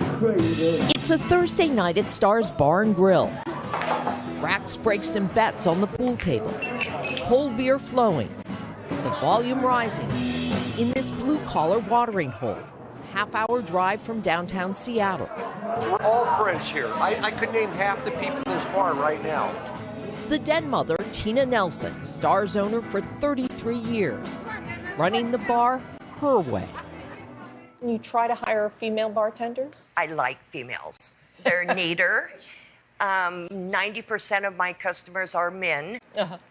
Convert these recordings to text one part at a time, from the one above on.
It's a Thursday night at Star's Bar and Grill. Racks, breaks, and bets on the pool table. Cold beer flowing. The volume rising in this blue-collar watering hole. Half-hour drive from downtown Seattle. We're all friends here. I could name half the people in this bar right now. The den mother, Tina Nelson, Star's owner for 33 years, running the bar her way. You try to hire female bartenders? I like females. They're neater. 90% of my customers are men,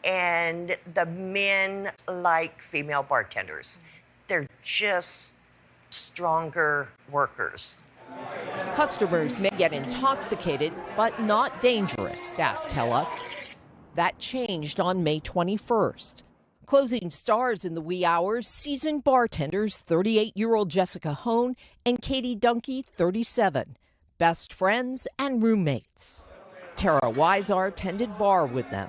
and the men like female bartenders. They're just stronger workers. Customers may get intoxicated, but not dangerous, staff tell us. That changed on May 21st. Closing Stars in the wee hours, seasoned bartenders 38-year-old Jessica Hone and Katie Dunkey, 37, best friends and roommates. Tara Weisar tended bar with them.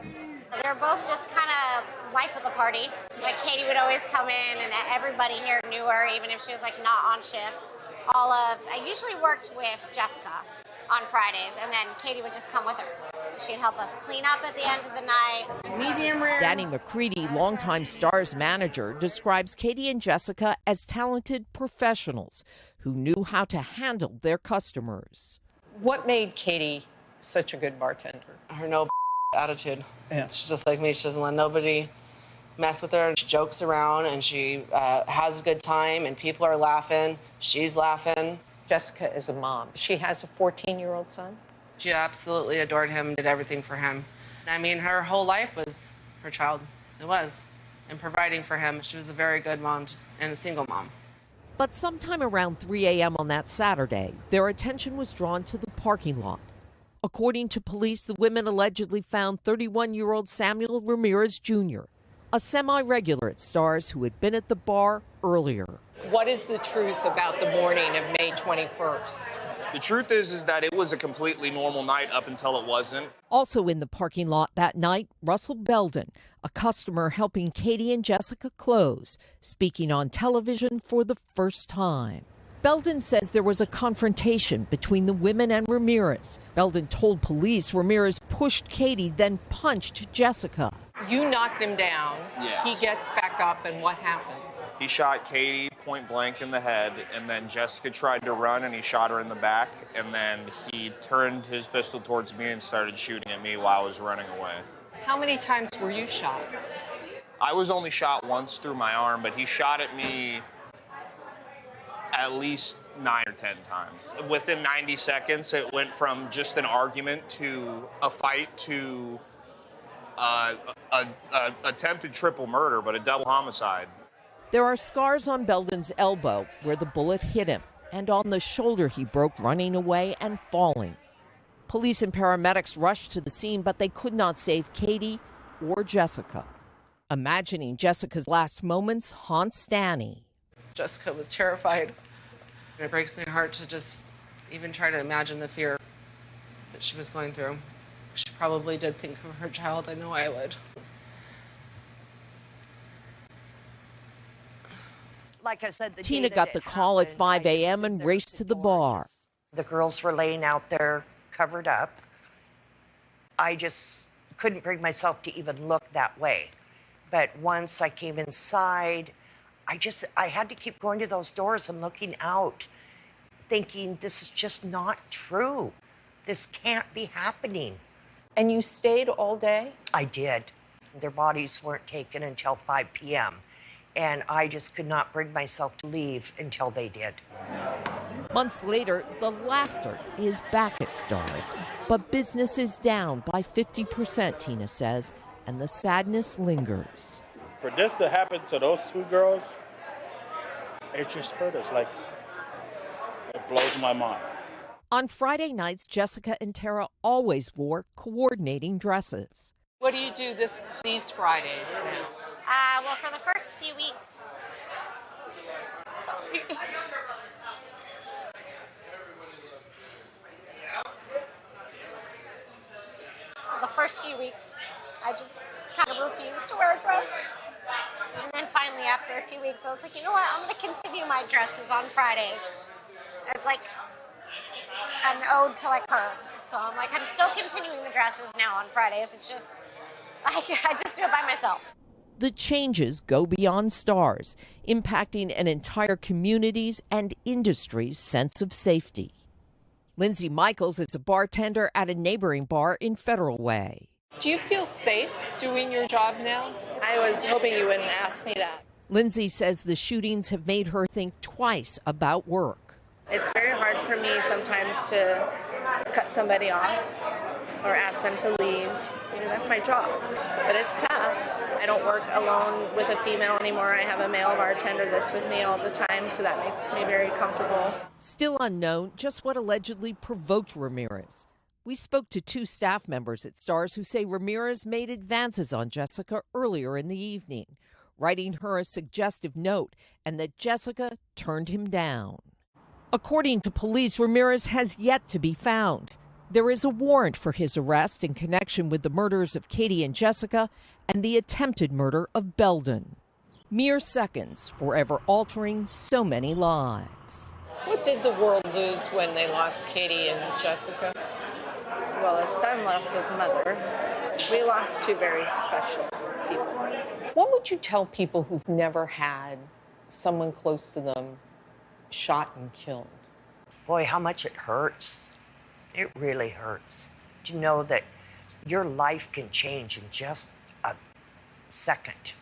They're both just kind of life of the party. Like Katie would always come in and everybody here knew her, even if she was like not on shift. I usually worked with Jessica on Fridays, and then Katie would just come with her. She'd help us clean up at the end of the night. Medium rare. Danny McCready, longtime Stars manager, describes Katie and Jessica as talented professionals who knew how to handle their customers. What made Katie such a good bartender? Her no attitude. Yeah. She's just like me. She doesn't let nobody mess with her. She jokes around and she has a good time and people are laughing. She's laughing. Jessica is a mom. She has a 14-year-old son. She absolutely adored him, did everything for him. I mean, her whole life was her child. It was. And providing for him. She was a very good mom and a single mom. But sometime around 3 a.m. on that Saturday, their attention was drawn to the parking lot. According to police, the women allegedly found 31-year-old Samuel Ramirez Jr., a semi-regular at Stars who had been at the bar earlier. What is the truth about the morning of May 21st? The truth is that it was a completely normal night up until it wasn't. Also in the parking lot that night, Russell Belden, a customer helping Katie and Jessica close, speaking on television for the first time. Belden says there was a confrontation between the women and Ramirez. Belden told police Ramirez pushed Katie, then punched Jessica. You knocked him down. Yes. He gets back up, and what happens? He shot Katie point blank in the head, and then Jessica tried to run, and he shot her in the back, and then he turned his pistol towards me and started shooting at me while I was running away. How many times were you shot? I was only shot once through my arm, but he shot at me at least 9 or 10 times. Within 90 seconds, it went from just an argument to a fight to attempted triple murder, but a double homicide. There are scars on Belden's elbow where the bullet hit him, and on the shoulder he broke running away and falling. Police and paramedics rushed to the scene, but they could not save Katie or Jessica. Imagining Jessica's last moments haunts Danny. Jessica was terrified. It breaks my heart to just even try to imagine the fear that she was going through. She probably did think of her child. I know I would. Like I said, Tina got the call at 5 a.m. and raced to the bar. The girls were laying out there covered up. I just couldn't bring myself to even look that way. But once I came inside, I had to keep going to those doors and looking out, thinking this is just not true. This can't be happening. And you stayed all day? I did. Their bodies weren't taken until 5 p.m. And I just could not bring myself to leave until they did. Months later, the laughter is back at Stars. But business is down by 50%, Tina says, and the sadness lingers. For this to happen to those two girls, it just hurt us. Like, it blows my mind. On Friday nights, Jessica and Tara always wore coordinating dresses. What do you do these Fridays now? Well, for the first few weeks. Sorry. The first few weeks, I just kind of refused to wear a dress. And then finally, after a few weeks, I was like, you know what? I'm going to continue my dresses on Fridays. It's like, an ode to like her. So I'm still continuing the dresses now on Fridays. It's just, I just do it by myself. The changes go beyond stars, impacting an entire community's and industry's sense of safety. Lindsay Michaels is a bartender at a neighboring bar in Federal Way. Do you feel safe doing your job now? I was hoping you wouldn't ask me that. Lindsay says the shootings have made her think twice about work. It's very hard for me sometimes to cut somebody off or ask them to leave because that's my job. But it's tough. I don't work alone with a female anymore. I have a male bartender that's with me all the time, so that makes me very comfortable. Still unknown just what allegedly provoked Ramirez. We spoke to 2 staff members at Stars who say Ramirez made advances on Jessica earlier in the evening, writing her a suggestive note, and that Jessica turned him down. According to police, Ramirez has yet to be found. There is a warrant for his arrest in connection with the murders of Katie and Jessica and the attempted murder of Belden. Mere seconds, forever altering so many lives. What did the world lose when they lost Katie and Jessica? Well, a son lost his mother. We lost 2 very special people. What would you tell people who've never had someone close to them shot and killed? Boy, how much it hurts. It really hurts to know that your life can change in just a second.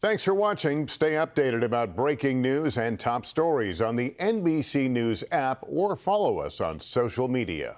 Thanks for watching. Stay updated about breaking news and top stories on the NBC News app or follow us on social media.